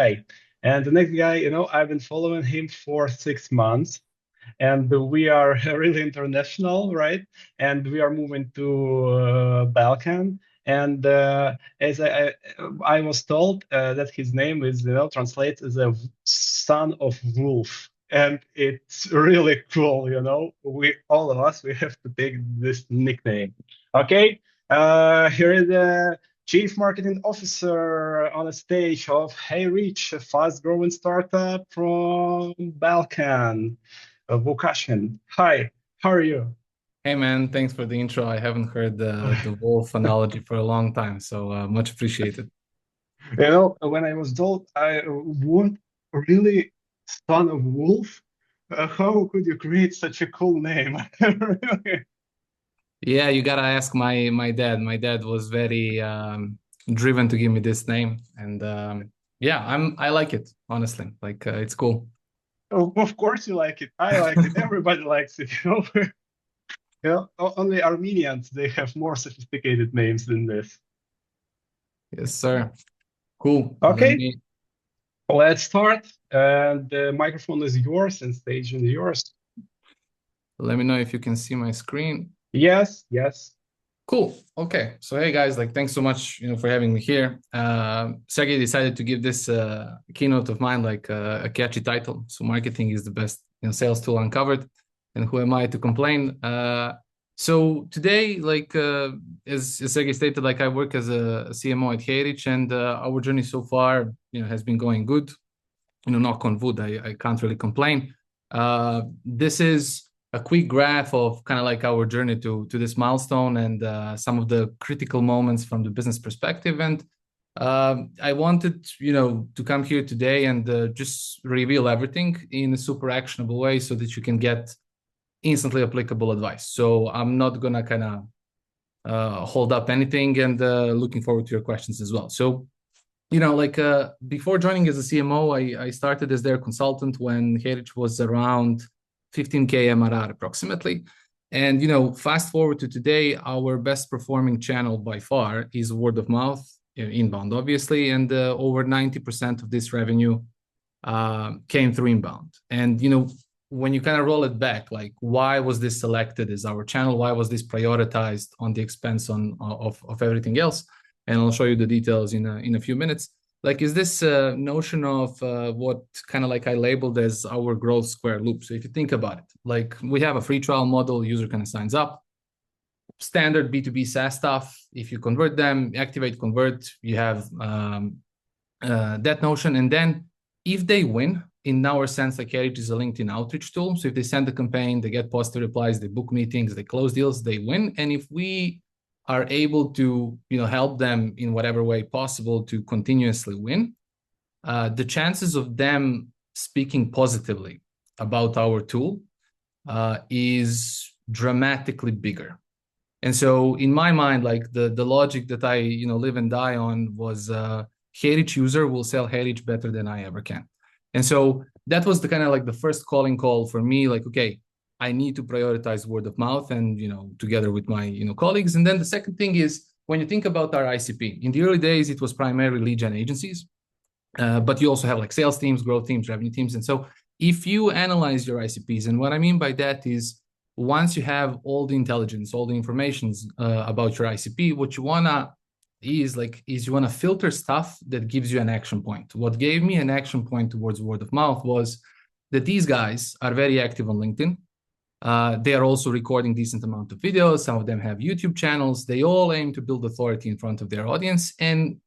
guy. And the next guy, I've been following him for 6 months, and we are really international, right? And we are moving to Balkan. And as I was told that his name is, translates as a son of wolf. And it's really cool, We all of us we have to take this nickname. Okay, here is the Chief Marketing Officer on a stage of HeyReach, a fast-growing startup from Balkan. Vukasin. Hi, how are you? Hey man, thanks for the intro. I haven't heard the wolf analogy for a long time, so much appreciated. When I was told I want really son of wolf, how could you create such a cool name? Really? Yeah, you gotta ask my dad. My dad was very driven to give me this name, and yeah, I like it honestly. Like it's cool. Of course you like it. I like it. Everybody likes it. Only Armenians they have more sophisticated names than this. Yes, sir. Cool. Let Okay, me let's start. And the microphone is yours and stage is yours. let me know if you can see my screen. Yes, yes. Cool. Okay. So hey guys, like thanks so much, for having me here. Sergey decided to give this keynote of mine like a catchy title. So marketing is the best, sales tool uncovered, and who am I to complain? So today, like as Sergey stated, like I work as a CMO at HeyReach, and our journey so far, has been going good. Knock on wood, I can't really complain. This is a quick graph of kind of like our journey to this milestone and some of the critical moments from the business perspective. And I wanted, to come here today and just reveal everything in a super actionable way so that you can get instantly applicable advice. So I'm not gonna kind of hold up anything, and looking forward to your questions as well. So like before joining as a CMO, I started as their consultant when HeyReach was around 15K MRR approximately. And, fast forward to today, our best performing channel by far is word of mouth, inbound, obviously. And over 90% of this revenue came through inbound. And, when you kind of roll it back, like why was this selected as our channel? Why was this prioritized on the expense of everything else? And I'll show you the details in a few minutes. Like, is this notion of what kind of like I labeled as our growth square loop? So if you think about it, like we have a free trial model, user kind of signs up, standard B2B SaaS stuff. If you convert them, activate, convert, you have that notion. And then if they win, in our sense, like HeyReach is a LinkedIn outreach tool. So if they send a campaign, they get positive replies, they book meetings, they close deals, they win. And if we are able to help them in whatever way possible to continuously win, the chances of them speaking positively about our tool is dramatically bigger. And so in my mind, like the logic that I live and die on was HeyReach user will sell HeyReach better than I ever can. And so that was the kind of like the first calling call for me, like, okay, I need to prioritize word of mouth and, together with my, colleagues. And then the second thing is when you think about our ICP, in the early days, it was primarily lead gen agencies, but you also have like sales teams, growth teams, revenue teams. And so if you analyze your ICPs, and what I mean by that is once you have all the intelligence, all the information about your ICP, what you wanna is you want to filter stuff that gives you an action point. What gave me an action point towards word of mouth was that these guys are very active on LinkedIn. They are also recording decent amount of videos. Some of them have YouTube channels. They all aim to build authority in front of their audience. And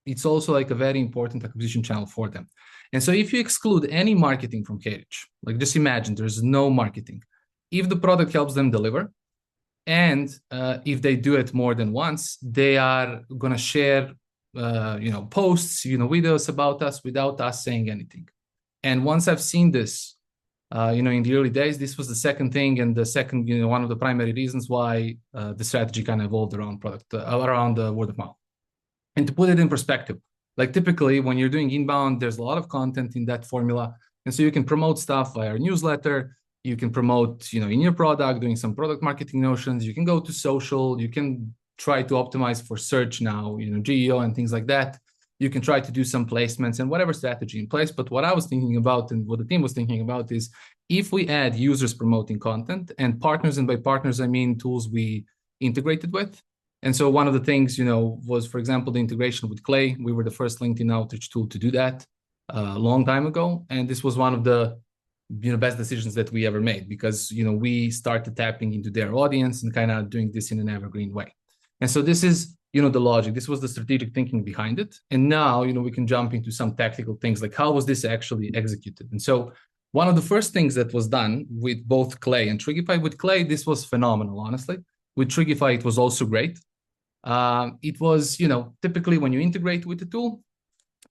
it's also like a very important acquisition channel for them. And so if you exclude any marketing from HeyReach, like just imagine there's no marketing. If the product helps them deliver, and if they do it more than once, they are going to share, posts, videos about us without us saying anything. And once I've seen this, in the early days, this was the second thing, and the second, one of the primary reasons why the strategy kind of evolved around around word of mouth. And to put it in perspective, like typically when you're doing inbound, there's a lot of content in that formula, and so you can promote stuff via our newsletter. You can promote, in your product, doing some product marketing notions. You can go to social. You can try to optimize for search now, GEO and things like that. You can try to do some placements and whatever strategy in place. But what I was thinking about and what the team was thinking about is if we add users promoting content and partners, and by partners, I mean tools we integrated with. And so one of the things, was, for example, the integration with Clay. We were the first LinkedIn outreach tool to do that a long time ago. And this was one of the best decisions that we ever made because, we started tapping into their audience and kind of doing this in an evergreen way. And so this is, the logic. This was the strategic thinking behind it. And now, we can jump into some tactical things like how was this actually executed? And so one of the first things that was done with both Clay and Trigify, with Clay, this was phenomenal, honestly. With Trigify, it was also great. It was, typically when you integrate with the tool,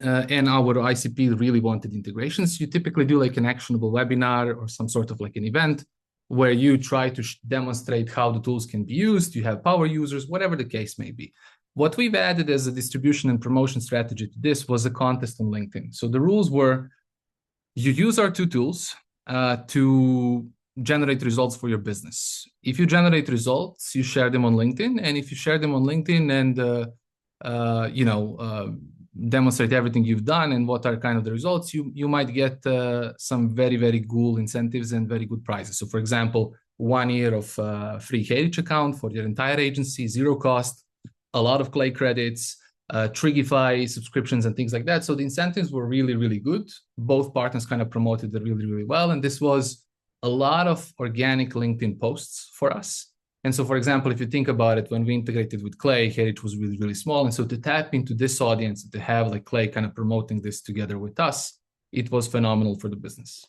and our ICP really wanted integrations, you typically do like an actionable webinar or some sort of like an event where you try to demonstrate how the tools can be used. You have power users, whatever the case may be. What we've added as a distribution and promotion strategy to this was a contest on LinkedIn. So the rules were you use our two tools to generate results for your business. If you generate results, you share them on LinkedIn. And if you share them on LinkedIn and, demonstrate everything you've done and what are kind of the results, you might get some very, very cool incentives and very good prizes. So for example, 1 year of free HeyReach account for your entire agency, zero cost, a lot of Clay credits, Trigify subscriptions and things like that. So the incentives were really, really good. Both partners kind of promoted it really, really well. And this was a lot of organic LinkedIn posts for us. And so, for example, if you think about it, when we integrated with Clay, HeyReach was really, really small. And so to tap into this audience, to have like Clay kind of promoting this together with us, it was phenomenal for the business.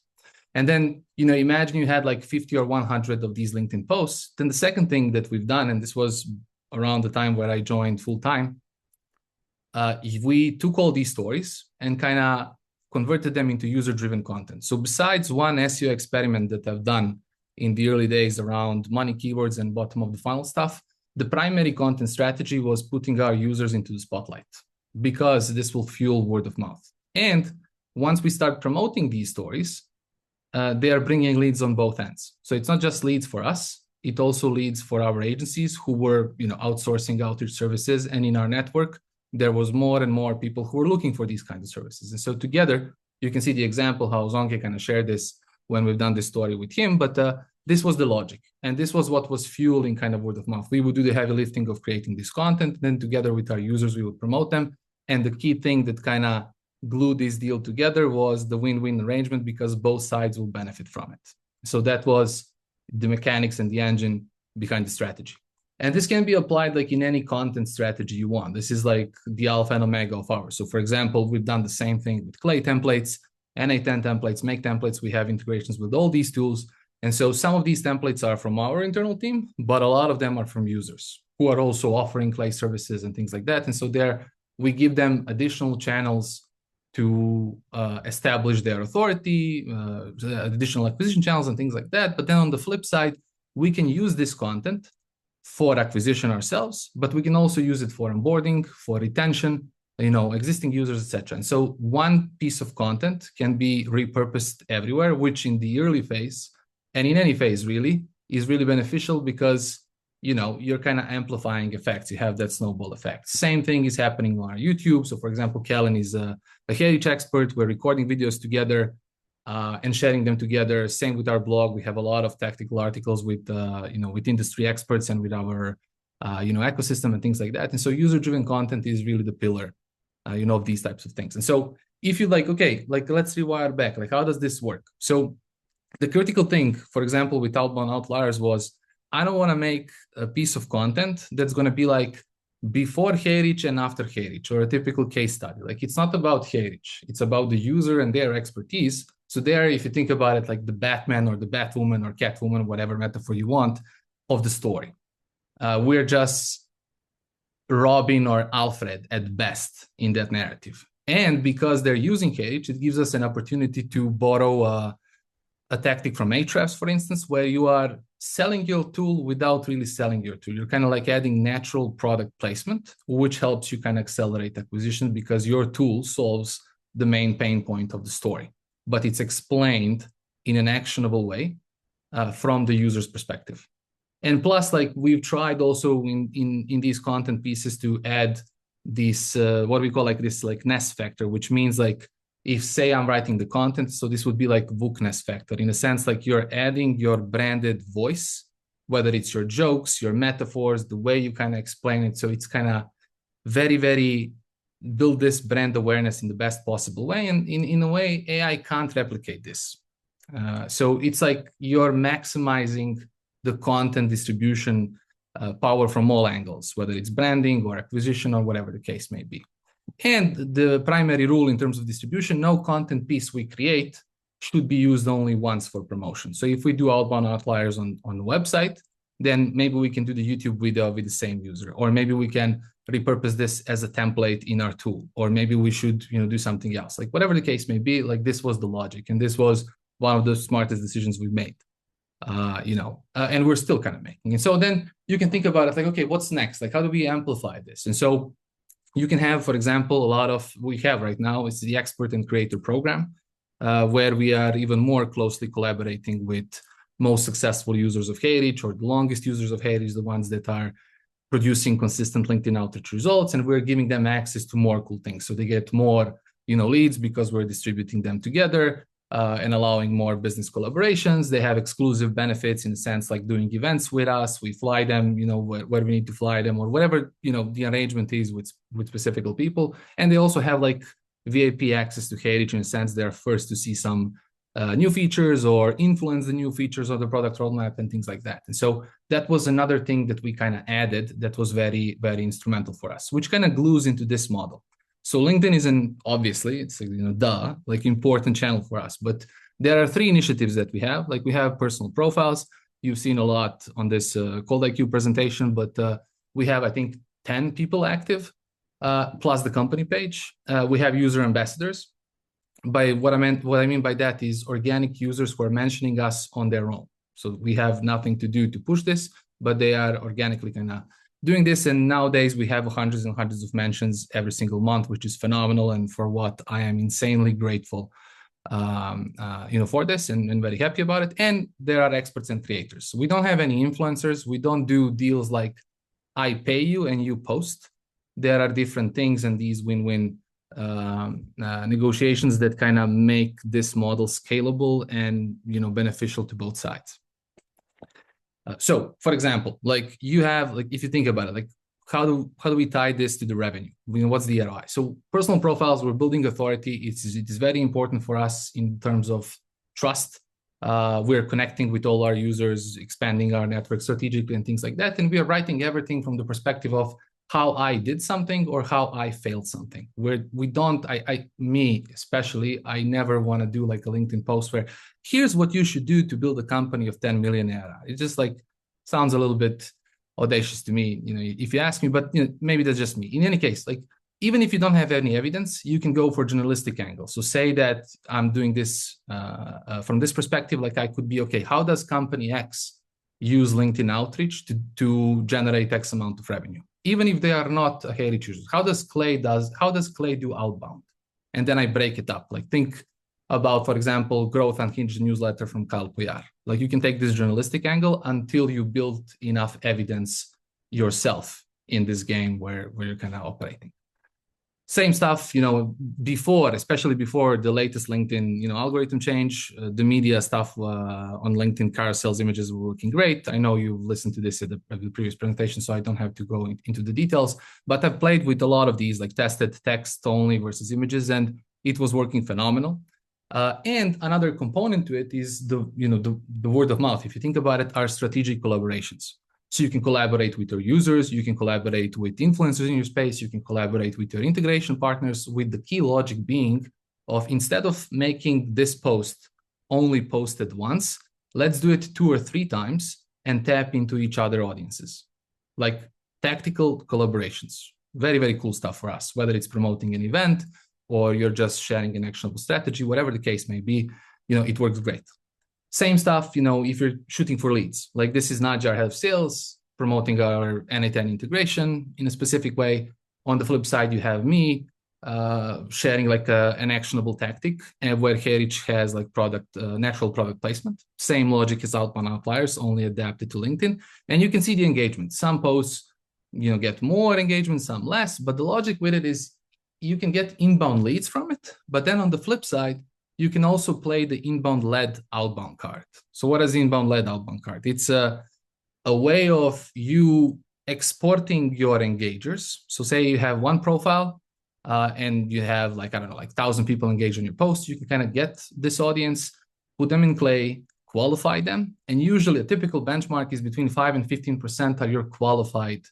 And then, imagine you had like 50 or 100 of these LinkedIn posts. Then the second thing that we've done, and this was around the time where I joined full time, we took all these stories and kind of converted them into user-driven content. So besides one SEO experiment that I've done in the early days around money keywords and bottom of the funnel stuff, the primary content strategy was putting our users into the spotlight because this will fuel word of mouth. And once we start promoting these stories, they are bringing leads on both ends. So it's not just leads for us, it also leads for our agencies who were, outsourcing outreach services. And in our network, there was more and more people who were looking for these kinds of services. And so together, you can see the example how Zonke kind of shared this when we've done this story with him, but this was the logic. And this was what was fueling kind of word of mouth. We would do the heavy lifting of creating this content. Then together with our users, we would promote them. And the key thing that kind of glued this deal together was the win-win arrangement because both sides will benefit from it. So that was the mechanics and the engine behind the strategy. And this can be applied like in any content strategy you want. This is like the alpha and omega of ours. So for example, we've done the same thing with Clay templates, NA10 templates, Make templates. We have integrations with all these tools. And so some of these templates are from our internal team, but a lot of them are from users who are also offering Clay services and things like that. And so there we give them additional channels to establish their authority, additional acquisition channels and things like that. But then on the flip side, we can use this content for acquisition ourselves, but we can also use it for onboarding, for retention, existing users, etc. And so one piece of content can be repurposed everywhere, which in the early phase and in any phase really is really beneficial because you're kind of amplifying effects. You have that snowball effect. Same thing is happening on our YouTube. So for example, Kellen is a HeyReach expert. We're recording videos together and sharing them together. Same with our blog. We have a lot of tactical articles with with industry experts and with our ecosystem and things like that. And so user-driven content is really the pillar of these types of things. And so if you let's rewire back, how does this work? So the critical thing, for example, with Outbound Outliers was, I don't want to make a piece of content that's going to be like before HeyReach and after HeyReach or a typical case study. It's not about HeyReach. It's about the user and their expertise. So there, if you think about it, like the Batman or the Batwoman or Catwoman, whatever metaphor you want of the story, we're just Robin or Alfred at best in that narrative. And because they're using HeyReach, it gives us an opportunity to borrow a tactic from Ahrefs, for instance, where you are selling your tool without really selling your tool. You're kind of like adding natural product placement, which helps you kind of accelerate acquisition because your tool solves the main pain point of the story, but it's explained in an actionable way from the user's perspective. And plus, we've tried also in these content pieces to add this what we call like this like nest factor, which means like if say I'm writing the content, so this would be like Vuk nest factor in a sense, like you're adding your branded voice, whether it's your jokes, your metaphors, the way you kind of explain it. So it's kind of very, very build this brand awareness in the best possible way. And in a way, AI can't replicate this. So it's like you're maximizing the content distribution power from all angles, whether it's branding or acquisition or whatever the case may be. And the primary rule in terms of distribution, no content piece we create should be used only once for promotion. So if we do outbound outliers on the website, then maybe we can do the YouTube video with the same user, or maybe we can repurpose this as a template in our tool, or maybe we should do something else. Like whatever the case may be, like this was the logic, and this was one of the smartest decisions we've made. And we're still kind of making. And so then you can think about it like, okay, what's next? Like, how do we amplify this? And so you can have, for example, a lot of we have right now is the expert and creator program, where we are even more closely collaborating with most successful users of HeyReach, or the longest users of HeyReach, the ones that are producing consistent LinkedIn outreach results, and we're giving them access to more cool things. So they get more, leads because we're distributing them together and allowing more business collaborations. They have exclusive benefits in a sense, like doing events with us. We fly them, where we need to fly them, or whatever, the arrangement is with specific people. And they also have like VIP access to HeyReach in a sense. They're first to see some new features or influence the new features of the product roadmap and things like that. And so that was another thing that we kind of added that was very, very instrumental for us, which kind of glues into this model. So LinkedIn isn't obviously, it's like important channel for us, but there are 3 initiatives that we have. Like we have personal profiles. You've seen a lot on this Cold IQ presentation, but we have, I think, 10 people active, plus the company page. We have user ambassadors. By what I mean by that is organic users who are mentioning us on their own. So we have nothing to do to push this, but they are organically kind of doing this. And nowadays we have hundreds and hundreds of mentions every single month, which is phenomenal. And for what I am insanely grateful, for this and very happy about it. And there are experts and creators. So we don't have any influencers. We don't do deals like I pay you and you post. There are different things, and these win-win negotiations that kind of make this model scalable and beneficial to both sides. So for example, like you have, like if you think about it, like how do we tie this to the revenue? What's the ROI? So personal profiles, we're building authority. It is very important for us in terms of trust. We're connecting with all our users, expanding our network strategically and things like that. And we are writing everything from the perspective of how I did something or how I failed something. Me especially, I never want to do like a LinkedIn post where here's what you should do to build a company of 10 million ARR. It just like sounds a little bit audacious to me, if you ask me, but maybe that's just me. In any case, like even if you don't have any evidence, you can go for journalistic angle. So say that I'm doing this from this perspective, like I could be, okay, how does company X use LinkedIn outreach to generate X amount of revenue? Even if they are not a HeyReach user, how does Clay do outbound? And then I break it up. Like think about, for example, Growth Unhinged newsletter from Kyle Puyar. Like you can take this journalistic angle until you build enough evidence yourself in this game where you're kind of operating. Same stuff, especially before the latest LinkedIn, algorithm change, the media stuff on LinkedIn carousels images were working great. I know you've listened to this at the previous presentation, so I don't have to go into the details, but I've played with a lot of these, like tested text only versus images, and it was working phenomenal. And another component to it is the word of mouth. If you think about it, are strategic collaborations. So you can collaborate with your users, you can collaborate with influencers in your space, you can collaborate with your integration partners, with the key logic being of instead of making this post only posted once, let's do it 2 or 3 times and tap into each other audiences. Like tactical collaborations. Very, very cool stuff for us, whether it's promoting an event or you're just sharing an actionable strategy, whatever the case may be, it works great. Same stuff, if you're shooting for leads, like this is Nadia, our head of sales, promoting our N8N integration in a specific way. On the flip side, you have me sharing like an actionable tactic, and where HeyReach has like natural product placement. Same logic as Outbound Outliers, only adapted to LinkedIn. And you can see the engagement. Some posts, get more engagement, some less. But the logic with it is you can get inbound leads from it. But then on the flip side, you can also play the inbound led outbound card. So what is the inbound led outbound card? It's a way of you exporting your engagers. So say you have one profile and you have like 1,000 people engaged on your post. You can kind of get this audience, put them in Clay, qualify them. And usually a typical benchmark is between 5 and 15% are your qualified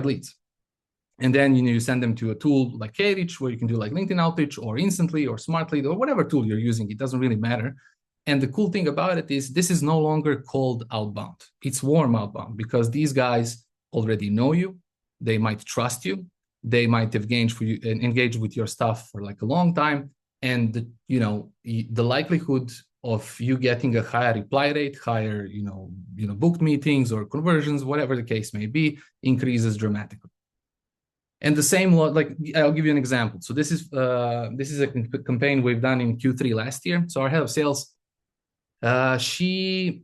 leads. And then you send them to a tool like HeyReach, where you can do like LinkedIn Outreach or Instantly or Smartly or whatever tool you're using. It doesn't really matter. And the cool thing about it is this is no longer called outbound. It's warm outbound because these guys already know you. They might trust you. They might have engaged with your stuff for like a long time. And the likelihood of you getting a higher reply rate, higher booked meetings or conversions, whatever the case may be, increases dramatically. And the same, like I'll give you an example. So this is a campaign we've done in Q3 last year. So our head of sales, she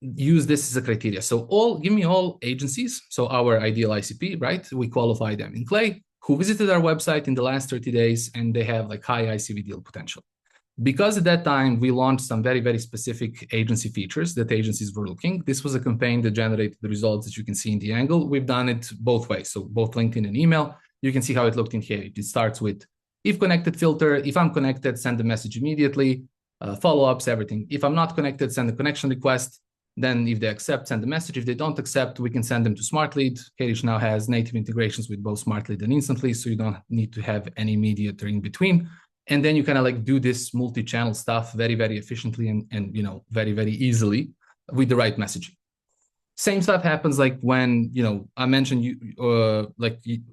used this as a criteria. So give me all agencies. So our ideal ICP, right? We qualify them in Clay, who visited our website in the last 30 days, and they have like high ICV deal potential. Because at that time, we launched some very, very specific agency features that agencies were looking. This was a campaign that generated the results that you can see in the angle. We've done it both ways. So both LinkedIn and email. You can see how it looked in here. It starts with if connected filter. If I'm connected, send a message immediately. Follow-ups, everything. If I'm not connected, send a connection request. Then if they accept, send a message. If they don't accept, we can send them to SmartLead. HeyReach now has native integrations with both SmartLead and Instantly, so you don't need to have any mediator in between. And then you kind of like do this multi-channel stuff very, very efficiently and very, very easily with the right messaging. Same stuff happens like when, I mentioned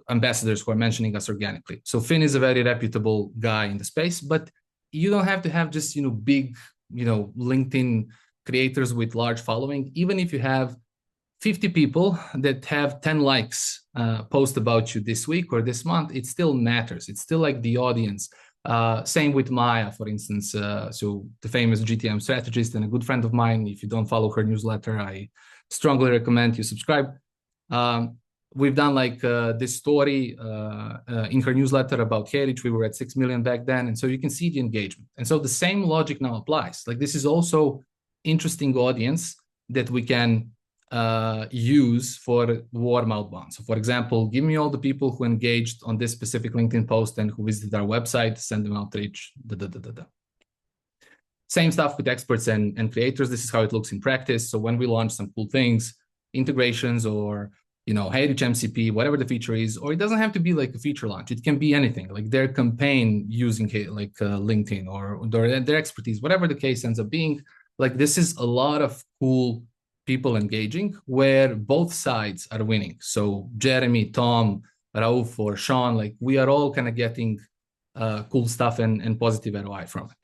ambassadors who are mentioning us organically. So Finn is a very reputable guy in the space, but you don't have to have just, big, LinkedIn creators with large following. Even if you have 50 people that have 10 likes post about you this week or this month, it still matters. It's still like the audience. Same with Maya, for instance. So the famous GTM strategist and a good friend of mine. If you don't follow her newsletter, I strongly recommend you subscribe. We've done like this story in her newsletter about HeyReach. We were at 6 million back then. And so you can see the engagement. And so the same logic now applies. Like this is also interesting audience that we can use for warm outbound. So for example, give me all the people who engaged on this specific LinkedIn post and who visited our website, send them outreach, Same stuff with experts and creators. This is how it looks in practice. So when we launch some cool things, integrations or, HeyReach MCP, whatever the feature is, or it doesn't have to be like a feature launch. It can be anything like their campaign using LinkedIn or their expertise, whatever the case ends up being. Like this is a lot of cool people engaging where both sides are winning. So Jeremy, Tom, Rauf, or Sean, like we are all kind of getting cool stuff and positive ROI from it.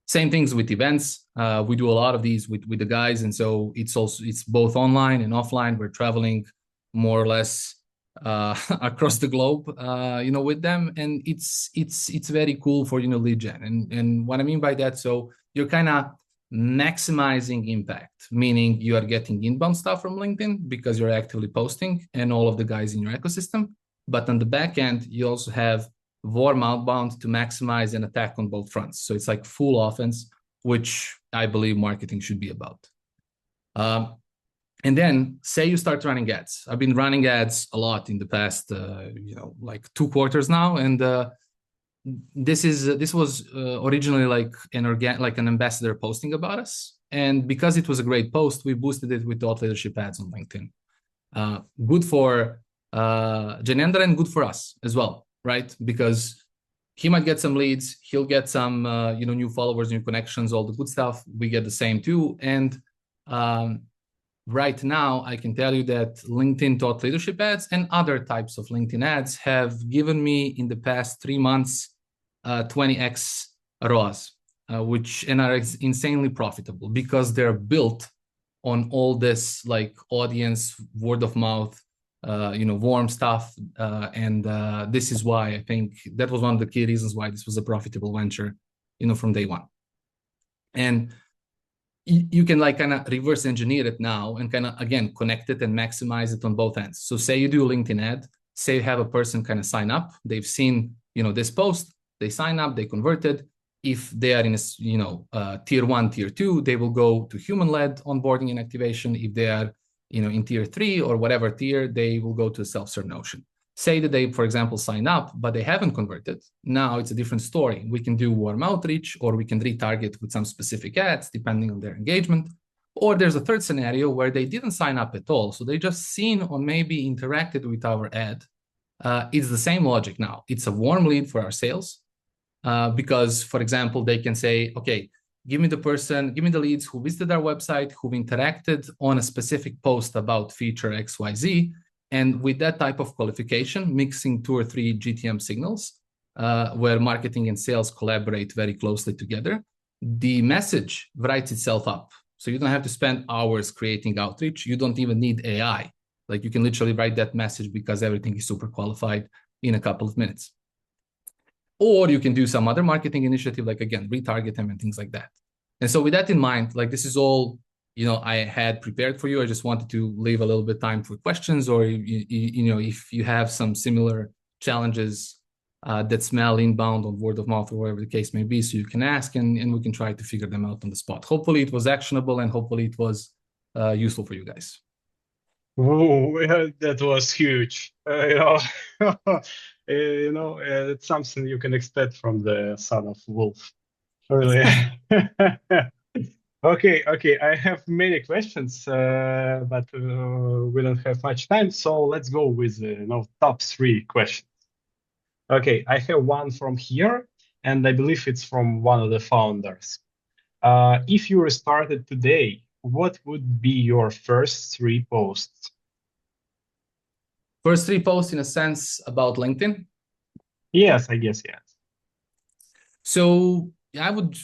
Same things with events. We do a lot of these with the guys. And so it's both online and offline. We're traveling more or less across the globe, with them. And it's very cool for, lead gen. And what I mean by that, so you're kind of maximizing impact, meaning you are getting inbound stuff from LinkedIn because you're actively posting and all of the guys in your ecosystem. But on the back end, you also have warm outbound to maximize and attack on both fronts. So it's like full offense, which I believe marketing should be about. And then say you start running ads. I've been running ads a lot in the past, like 2 quarters now. And this was originally like an ambassador posting about us. And because it was a great post, we boosted it with thought leadership ads on LinkedIn. Good for Janendra and good for us as well, right? Because he might get some leads, he'll get some new followers, new connections, all the good stuff. We get the same too. And right now, I can tell you that LinkedIn thought leadership ads and other types of LinkedIn ads have given me in the past 3 months 20x ROAS, which are insanely profitable because they're built on all this like audience, word of mouth, warm stuff. And this is why I think that was one of the key reasons why this was a profitable venture, from day one. And you can like kind of reverse engineer it now and kind of again connect it and maximize it on both ends. So say you do a LinkedIn ad, say you have a person kind of sign up, they've seen this post, they sign up, they converted. If they are in a tier 1, tier 2, they will go to human-led onboarding and activation. If they are in tier 3 or whatever tier, they will go to a self-serve Notion. Say that they, for example, sign up, but they haven't converted. Now it's a different story. We can do warm outreach, or we can retarget with some specific ads, depending on their engagement. Or there's a third scenario where they didn't sign up at all. So they just seen or maybe interacted with our ad. It's the same logic now. It's a warm lead for our sales. Because, for example, they can say, okay, give me the leads who visited our website, who interacted on a specific post about feature XYZ. And with that type of qualification, mixing 2 or 3 GTM signals, where marketing and sales collaborate very closely together, the message writes itself up. So you don't have to spend hours creating outreach. You don't even need AI. Like you can literally write that message because everything is super qualified in a couple of minutes. Or you can do some other marketing initiative, like again, retarget them and things like that. And so with that in mind, like this is all I had prepared for you. I just wanted to leave a little bit time for questions, or if you have some similar challenges that smell inbound on word of mouth or whatever the case may be, so you can ask and we can try to figure them out on the spot. Hopefully it was actionable and hopefully it was useful for you guys. Oh, yeah, that was huge. It's something you can expect from the son of Wolf. Really. Okay. I have many questions, but we don't have much time, so let's go with top 3 questions. Okay, I have one from here, and I believe it's from one of the founders. If you restarted today, what would be your first 3 posts? First 3 posts in a sense about LinkedIn? Yes, I guess yes. So I would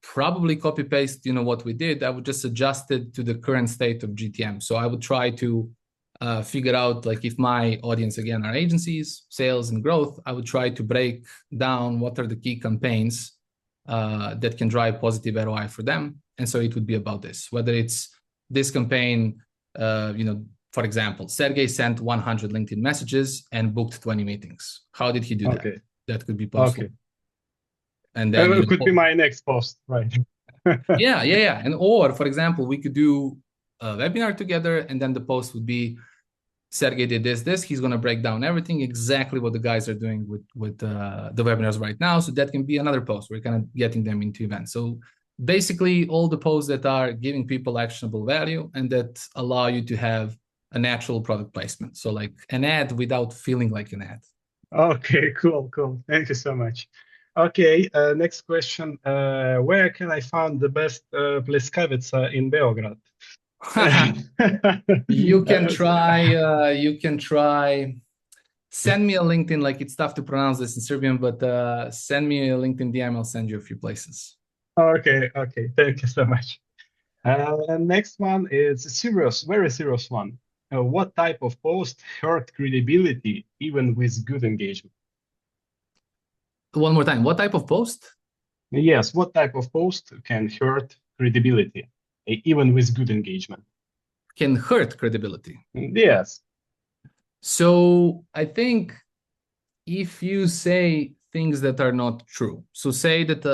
probably copy paste, what we did. I would just adjust it to the current state of GTM. So I would try to figure out, like, if my audience again are agencies, sales, and growth, I would try to break down what are the key campaigns that can drive positive ROI for them. And so it would be about this, whether it's this campaign, for example, Sergey sent 100 LinkedIn messages and booked 20 meetings. How did he do that? That could be posted. Okay. And then it could be my next post, right? yeah. And or, for example, we could do a webinar together, and then the post would be, Sergey did this. He's going to break down everything, exactly what the guys are doing with the webinars right now. So that can be another post. We're kind of getting them into events. So basically, all the posts that are giving people actionable value and that allow you to have a natural product placement. So like an ad without feeling like an ad. Okay, cool. Thank you so much. Okay, next question. Where can I find the best pleskavica in Beograd? You can try. Send me a LinkedIn. Like, it's tough to pronounce this in Serbian, but send me a LinkedIn DM. I'll send you a few places. Okay. Thank you so much. Next one is very serious one. What type of post hurt credibility even with good engagement? One more time. What type of post? Yes, what type of post can hurt credibility even with good engagement? Can hurt credibility. Yes. So I think if you say things that are not true, so say that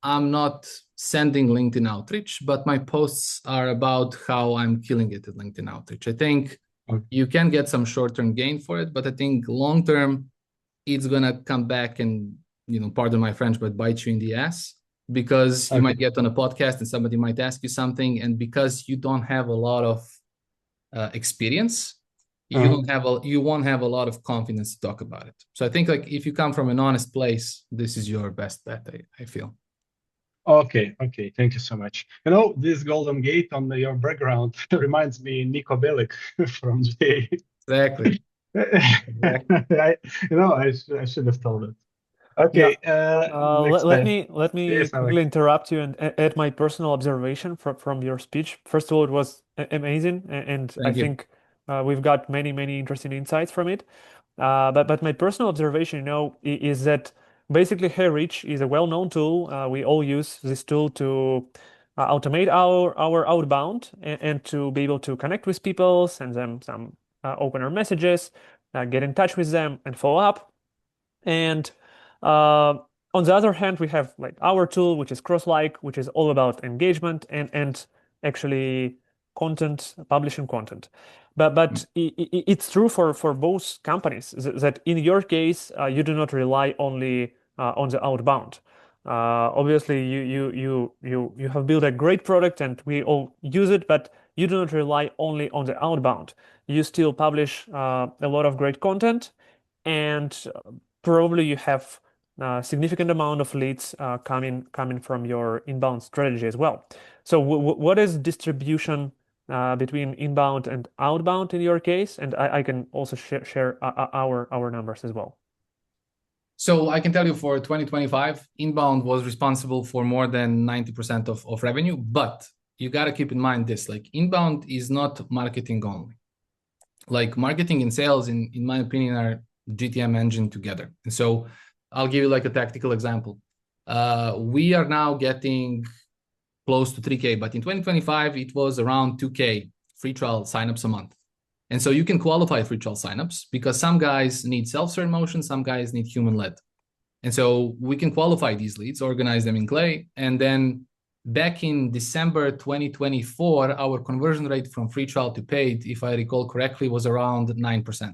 I'm not sending LinkedIn outreach, but my posts are about how I'm killing it at LinkedIn outreach. I think you can get some short-term gain for it, but I think long-term, it's going to come back and, pardon my French, but bite you in the ass, because you might get on a podcast and somebody might ask you something, and because you don't have a lot of experience, you won't have a lot of confidence to talk about it. So I think, like, if you come from an honest place, this is your best bet, I feel. Okay. Thank you so much. This golden gate on your background reminds me Nico Bellic from GTA. Exactly. I should have told it. Okay. Let me quickly interrupt you and add my personal observation from your speech. First of all, it was amazing, and I think we've got many interesting insights from it. But my personal observation, is that basically HeyReach is a well-known tool. We all use this tool to automate our outbound and to be able to connect with people, send them some opener messages, get in touch with them and follow up. And on the other hand, we have like our tool, which is Crosslike, which is all about engagement and actually content, publishing content. But it's true for both companies that in your case, you do not rely only on the outbound. Obviously, you have built a great product and we all use it, but you do not rely only on the outbound. You still publish a lot of great content, and probably you have a significant amount of leads coming from your inbound strategy as well. So what is distribution between inbound and outbound in your case? And I can also share our numbers as well. So I can tell you for 2025, inbound was responsible for more than 90% of revenue, but you got to keep in mind this, like inbound is not marketing only. Like marketing and sales, in my opinion, are GTM engine together. And so I'll give you like a tactical example. We are now getting close to 3K, but in 2025, it was around 2K free trial signups a month. And so you can qualify free trial signups because some guys need self-serve motion, some guys need human-led. And so we can qualify these leads, organize them in Clay. And then back in December 2024, our conversion rate from free trial to paid, if I recall correctly, was around 9%.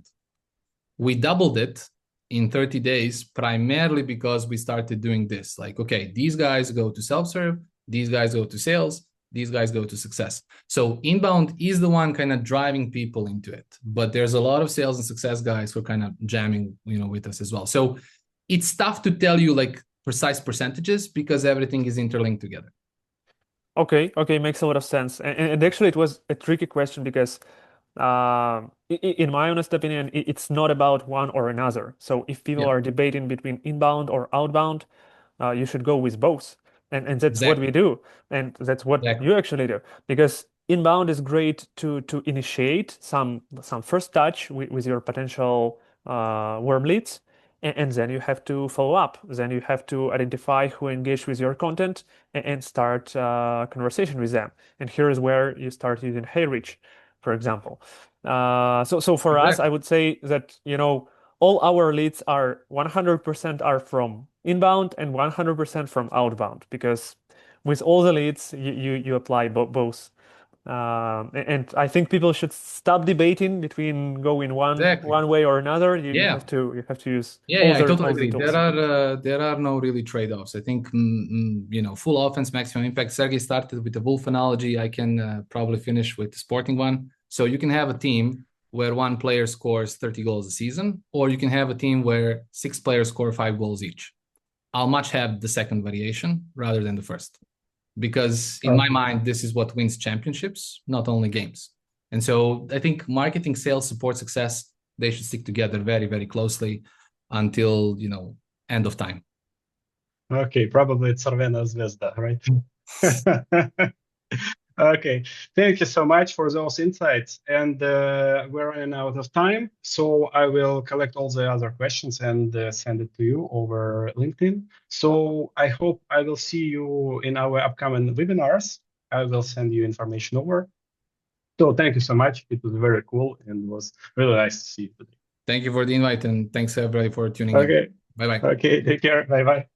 We doubled it in 30 days, primarily because we started doing this. Like, okay, these guys go to self-serve, these guys go to sales, these guys go to success. So inbound is the one kind of driving people into it, but there's a lot of sales and success guys who are kind of jamming, with us as well. So it's tough to tell you like precise percentages because everything is interlinked together. Okay, makes a lot of sense. And actually, it was a tricky question because, in my honest opinion, it's not about one or another. So if people are debating between inbound or outbound, you should go with both. And that's what we do. And that's what you actually do. Because inbound is great to initiate some first touch with your potential warm leads. And then you have to follow up. Then you have to identify who engaged with your content and start conversation with them. And here is where you start using HeyReach, for example. So for us, I would say that, all our leads are 100% are from inbound and 100% from outbound, because with all the leads, you apply both. And I think people should stop debating between going one way or another. You have to use I totally agree. There are no really trade-offs. I think full offense, maximum impact. Sergey started with the wolf analogy. I can probably finish with the sporting one. So you can have a team where one player scores 30 goals a season, or you can have a team where 6 players score 5 goals each. I'll much have the second variation rather than the first, because in my mind, this is what wins championships, not only games. And so I think marketing, sales, support, success, they should stick together very, very closely until, end of time. Okay, probably it's Sarvena Zvezda, right? Okay, thank you so much for those insights. And we're running out of time, so I will collect all the other questions and send it to you over LinkedIn. So I hope I will see you in our upcoming webinars. I will send you information over. So thank you so much. It was very cool and it was really nice to see you today. Thank you for the invite, and thanks everybody for tuning in. Okay. Bye-bye. Okay, take care. Bye-bye.